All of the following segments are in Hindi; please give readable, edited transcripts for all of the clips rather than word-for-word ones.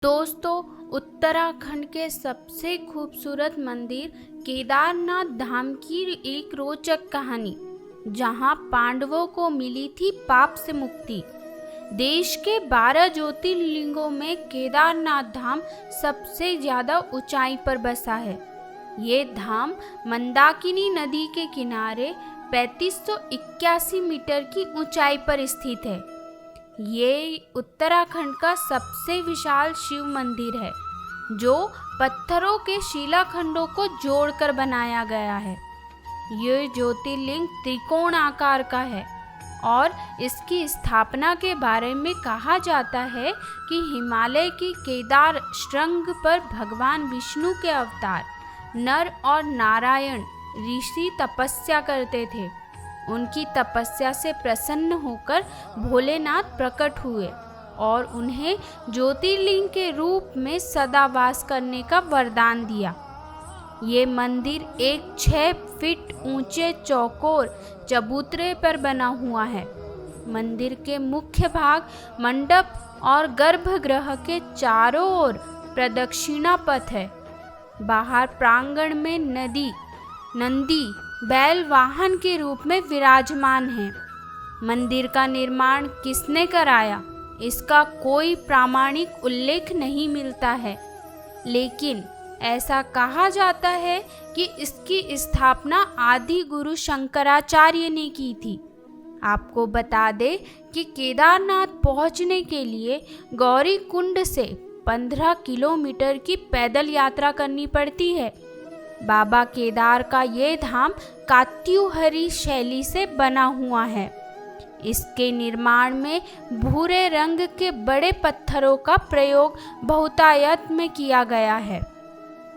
दोस्तों, उत्तराखंड के सबसे खूबसूरत मंदिर केदारनाथ धाम की एक रोचक कहानी, जहां पांडवों को मिली थी पाप से मुक्ति। देश के 12 ज्योतिर्लिंगों में केदारनाथ धाम सबसे ज्यादा ऊंचाई पर बसा है। ये धाम मंदाकिनी नदी के किनारे 3581 मीटर की ऊंचाई पर स्थित है। ये उत्तराखंड का सबसे विशाल शिव मंदिर है, जो पत्थरों के शिलाखंडों को जोड़कर बनाया गया है। ये ज्योतिर्लिंग त्रिकोण आकार का है और इसकी स्थापना के बारे में कहा जाता है कि हिमालय की केदार श्रृंग पर भगवान विष्णु के अवतार नर और नारायण ऋषि तपस्या करते थे। उनकी तपस्या से प्रसन्न होकर भोलेनाथ प्रकट हुए और उन्हें ज्योतिर्लिंग के रूप में सदा वास करने का वरदान दिया। ये मंदिर एक 6 फीट ऊंचे चौकोर चबूतरे पर बना हुआ है। मंदिर के मुख्य भाग मंडप और गर्भगृह के चारों ओर प्रदक्षिणा पथ है। बाहर प्रांगण में नंदी बैल वाहन के रूप में विराजमान है। मंदिर का निर्माण किसने कराया, इसका कोई प्रामाणिक उल्लेख नहीं मिलता है, लेकिन ऐसा कहा जाता है कि इसकी स्थापना आदि गुरु शंकराचार्य ने की थी। आपको बता दें कि केदारनाथ पहुंचने के लिए गौरी कुंड से 15 किलोमीटर की पैदल यात्रा करनी पड़ती है। बाबा केदार का ये धाम कात्यूहरी शैली से बना हुआ है। इसके निर्माण में भूरे रंग के बड़े पत्थरों का प्रयोग बहुतायत में किया गया है।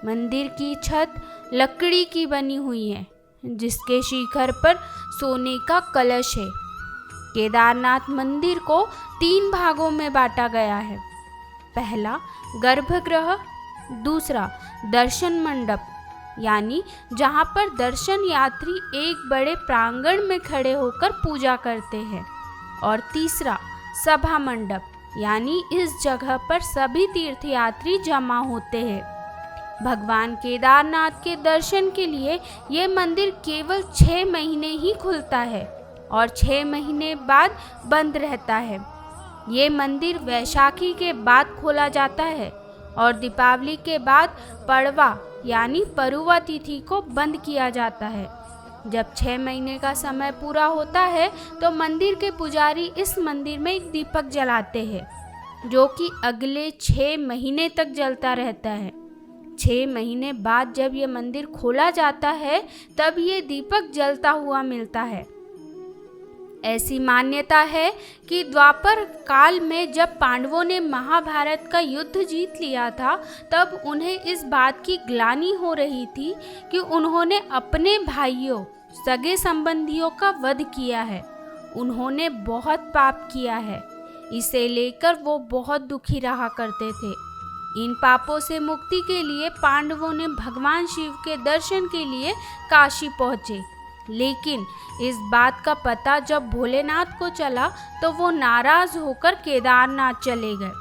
मंदिर की छत लकड़ी की बनी हुई है, जिसके शिखर पर सोने का कलश है। केदारनाथ मंदिर को 3 भागों में बांटा गया है। पहला गर्भगृह, दूसरा दर्शन मंडप यानी जहां पर दर्शन यात्री एक बड़े प्रांगण में खड़े होकर पूजा करते हैं, और तीसरा सभा मंडप यानी इस जगह पर सभी तीर्थयात्री जमा होते हैं। भगवान केदारनाथ के दर्शन के लिए ये मंदिर केवल 6 महीने ही खुलता है और 6 महीने बाद बंद रहता है। ये मंदिर वैशाखी के बाद खोला जाता है और दीपावली के बाद पड़वा यानी परुवा तिथि को बंद किया जाता है। जब 6 महीने का समय पूरा होता है तो मंदिर के पुजारी इस मंदिर में एक दीपक जलाते हैं, जो कि अगले 6 महीने तक जलता रहता है। 6 महीने बाद जब ये मंदिर खोला जाता है, तब ये दीपक जलता हुआ मिलता है। ऐसी मान्यता है कि द्वापर काल में जब पांडवों ने महाभारत का युद्ध जीत लिया था, तब उन्हें इस बात की ग्लानि हो रही थी कि उन्होंने अपने भाइयों सगे संबंधियों का वध किया है। उन्होंने बहुत पाप किया है, इसे लेकर वो बहुत दुखी रहा करते थे। इन पापों से मुक्ति के लिए पांडवों ने भगवान शिव के दर्शन के लिए काशी पहुँचे, लेकिन इस बात का पता जब भोलेनाथ को चला तो वो नाराज होकर केदारनाथ चले गए।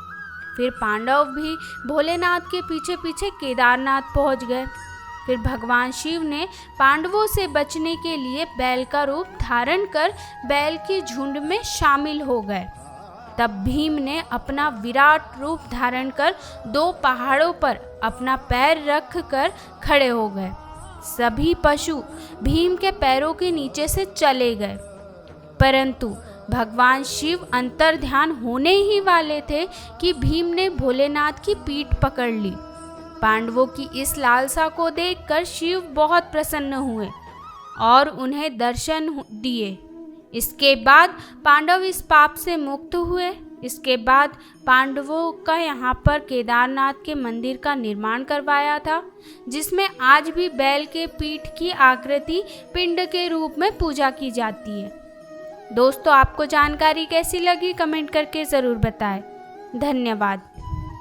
फिर पांडव भी भोलेनाथ के पीछे पीछे केदारनाथ पहुंच गए। फिर भगवान शिव ने पांडवों से बचने के लिए बैल का रूप धारण कर बैल के झुंड में शामिल हो गए। तब भीम ने अपना विराट रूप धारण कर 2 पहाड़ों पर अपना पैर रख कर खड़े हो गए। सभी पशु भीम के पैरों के नीचे से चले गए, परंतु भगवान शिव अंतर्ध्यान होने ही वाले थे कि भीम ने भोलेनाथ की पीठ पकड़ ली। पांडवों की इस लालसा को देखकर शिव बहुत प्रसन्न हुए और उन्हें दर्शन दिए। इसके बाद पांडव इस पाप से मुक्त हुए। इसके बाद पांडवों का यहाँ पर केदारनाथ के मंदिर का निर्माण करवाया था, जिसमें आज भी बैल के पीठ की आकृति पिंड के रूप में पूजा की जाती है। दोस्तों, आपको जानकारी कैसी लगी कमेंट करके ज़रूर बताएं। धन्यवाद।